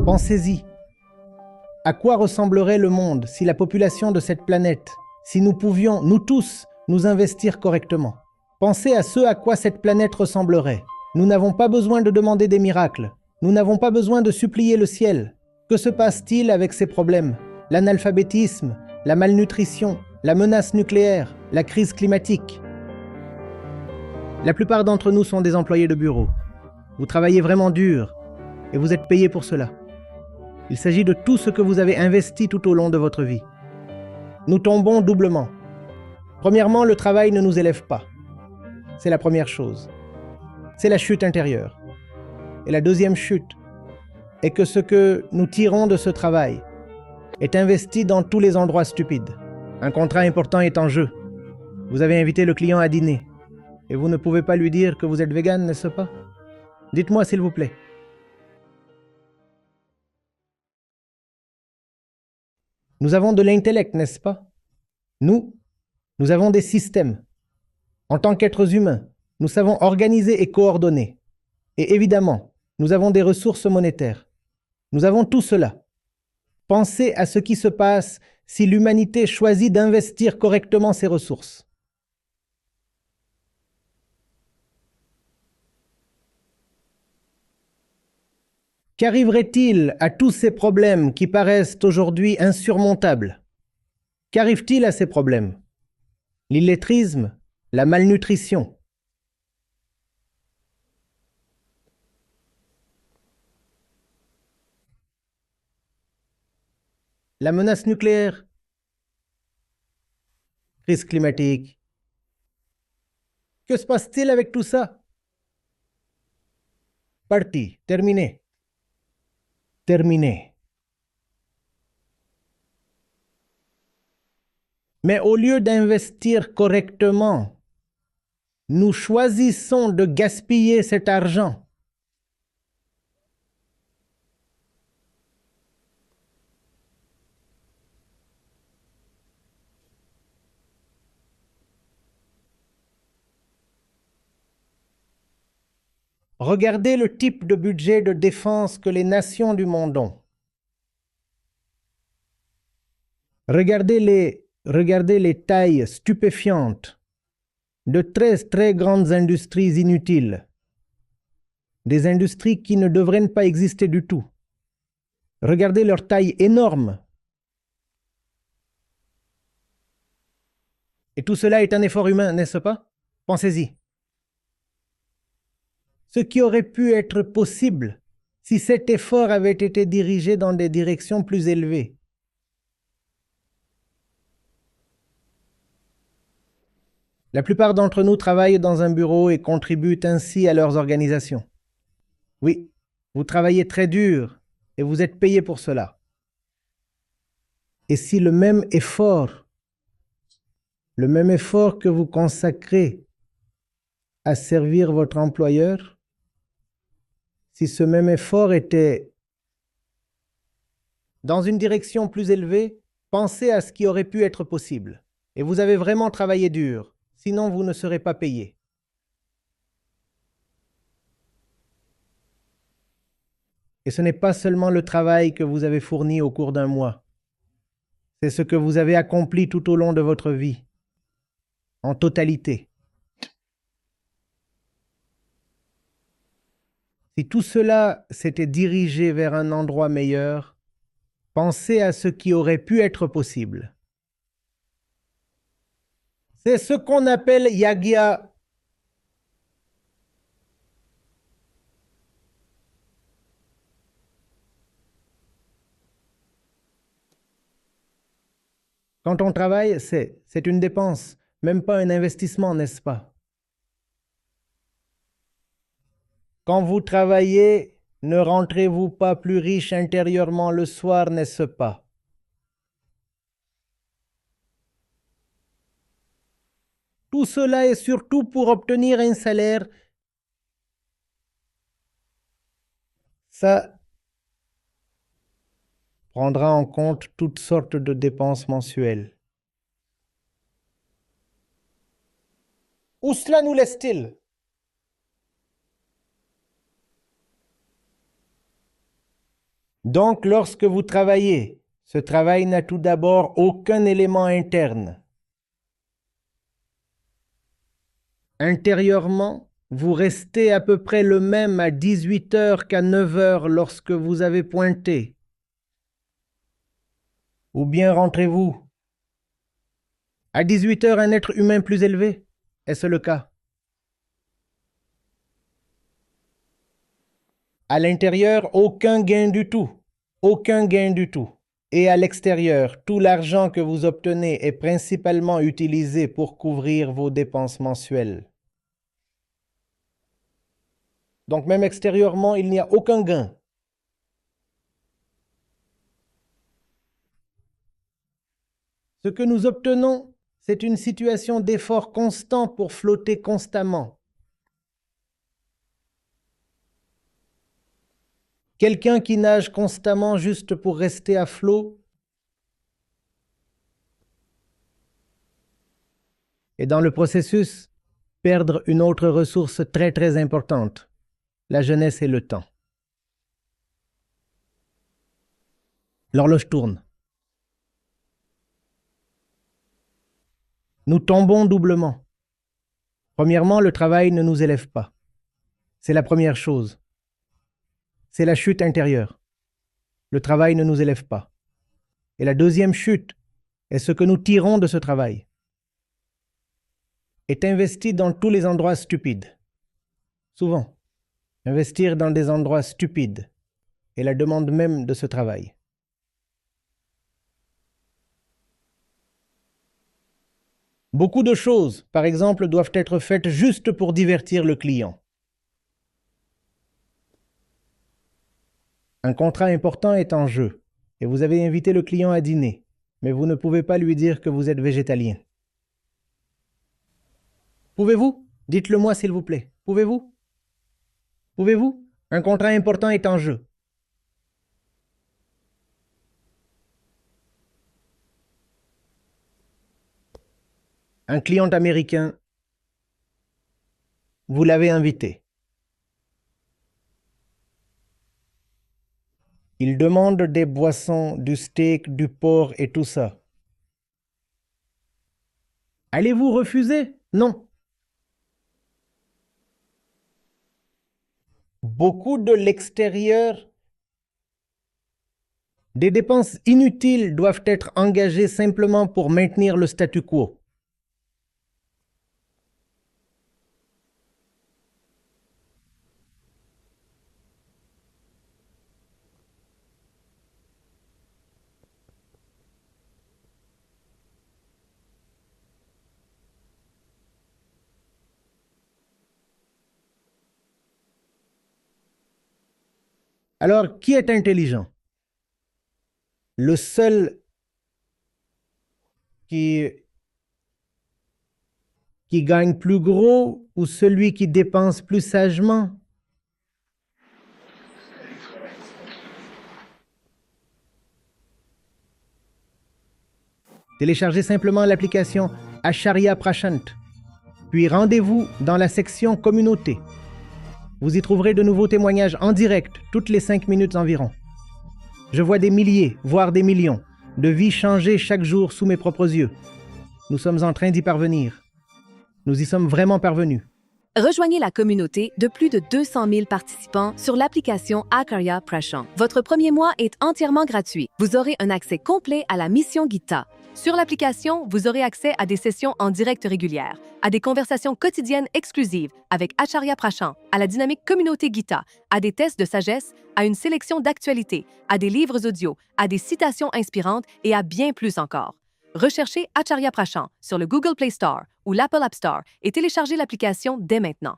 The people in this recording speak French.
Pensez-y. À quoi ressemblerait le monde si la population de cette planète, si nous pouvions, nous tous, nous investir correctement? Pensez à ce à quoi cette planète ressemblerait. Nous n'avons pas besoin de demander des miracles. Nous n'avons pas besoin de supplier le ciel. Que se passe-t-il avec ces problèmes? L'analphabétisme, la malnutrition, la menace nucléaire, la crise climatique. La plupart d'entre nous sont des employés de bureau. Vous travaillez vraiment dur et vous êtes payés pour cela. Il s'agit de tout ce que vous avez investi tout au long de votre vie. Nous tombons doublement. Premièrement, le travail ne nous élève pas. C'est la première chose. C'est la chute intérieure. Et la deuxième chute est que ce que nous tirons de ce travail est investi dans tous les endroits stupides. Un contrat important est en jeu. Vous avez invité le client à dîner et vous ne pouvez pas lui dire que vous êtes vegan, n'est-ce pas? Dites-moi s'il vous plaît. Nous avons de l'intellect, n'est-ce pas? Nous avons des systèmes. En tant qu'êtres humains, nous savons organiser et coordonner. Et évidemment, nous avons des ressources monétaires. Nous avons tout cela. Pensez à ce qui se passe si l'humanité choisit d'investir correctement ses ressources. Qu'arriverait-il à tous ces problèmes qui paraissent aujourd'hui insurmontables? Qu'arrive-t-il à ces problèmes? L'illettrisme, la malnutrition. La menace nucléaire, crise climatique. Que se passe-t-il avec tout ça? Parti, terminé. Terminé. Mais au lieu d'investir correctement, nous choisissons de gaspiller cet argent. Regardez le type de budget de défense que les nations du monde ont. Regardez les tailles stupéfiantes de très grandes industries inutiles. Des industries qui ne devraient pas exister du tout. Regardez leur taille énorme. Et tout cela est un effort humain, n'est-ce pas? Pensez-y. Ce qui aurait pu être possible si cet effort avait été dirigé dans des directions plus élevées. La plupart d'entre nous travaillent dans un bureau et contribuent ainsi à leurs organisations. Oui, vous travaillez très dur et vous êtes payé pour cela. Et si le même effort que vous consacrez à servir votre employeur, si ce même effort était dans une direction plus élevée, pensez à ce qui aurait pu être possible. Et vous avez vraiment travaillé dur, sinon vous ne serez pas payé. Et ce n'est pas seulement le travail que vous avez fourni au cours d'un mois. C'est ce que vous avez accompli tout au long de votre vie, en totalité. Si tout cela s'était dirigé vers un endroit meilleur, pensez à ce qui aurait pu être possible. C'est ce qu'on appelle yagya. Quand on travaille, c'est une dépense, même pas un investissement, n'est-ce pas? Quand vous travaillez, ne rentrez-vous pas plus riche intérieurement le soir, n'est-ce pas? Tout cela est surtout pour obtenir un salaire. Ça prendra en compte toutes sortes de dépenses mensuelles. Où cela nous laisse-t-il? Donc, lorsque vous travaillez, ce travail n'a tout d'abord aucun élément interne. Intérieurement, vous restez à peu près le même à 18 heures qu'à 9 heures lorsque vous avez pointé. Ou bien rentrez-vous à 18 heures un être humain plus élevé? Est-ce le cas? À l'intérieur, aucun gain du tout. Aucun gain du tout. Et à l'extérieur, tout l'argent que vous obtenez est principalement utilisé pour couvrir vos dépenses mensuelles. Donc même extérieurement, il n'y a aucun gain. Ce que nous obtenons, c'est une situation d'effort constant pour flotter constamment. Quelqu'un qui nage constamment juste pour rester à flot et dans le processus, perdre une autre ressource très très importante, la jeunesse et le temps. L'horloge tourne. Nous tombons doublement. Premièrement, le travail ne nous élève pas. C'est la première chose. C'est la chute intérieure. Le travail ne nous élève pas. Et la deuxième chute est ce que nous tirons de ce travail. Est investi dans tous les endroits stupides. Souvent, investir dans des endroits stupides est la demande même de ce travail. Beaucoup de choses, par exemple, doivent être faites juste pour divertir le client. Un contrat important est en jeu et vous avez invité le client à dîner, mais vous ne pouvez pas lui dire que vous êtes végétalien. Pouvez-vous? Dites-le moi s'il vous plaît. Pouvez-vous? Pouvez-vous? Un contrat important est en jeu. Un client américain, vous l'avez invité. Il demande des boissons, du steak, du porc et tout ça. Allez-vous refuser? Non. Beaucoup de l'extérieur, des dépenses inutiles doivent être engagées simplement pour maintenir le statu quo. Alors, qui est intelligent? Le seul qui gagne plus gros ou celui qui dépense plus sagement? Téléchargez simplement l'application Acharya Prashant, puis rendez-vous dans la section Communauté. Vous y trouverez de nouveaux témoignages en direct toutes les 5 minutes environ. Je vois des milliers, voire des millions, de vies changées chaque jour sous mes propres yeux. Nous sommes en train d'y parvenir. Nous y sommes vraiment parvenus. Rejoignez la communauté de plus de 200 000 participants sur l'application Acharya Prashant. Votre premier mois est entièrement gratuit. Vous aurez un accès complet à la mission Gita. Sur l'application, vous aurez accès à des sessions en direct régulières, à des conversations quotidiennes exclusives avec Acharya Prashant, à la dynamique communauté Gita, à des tests de sagesse, à une sélection d'actualités, à des livres audio, à des citations inspirantes et à bien plus encore. Recherchez Acharya Prashant sur le Google Play Store ou l'Apple App Store et téléchargez l'application dès maintenant.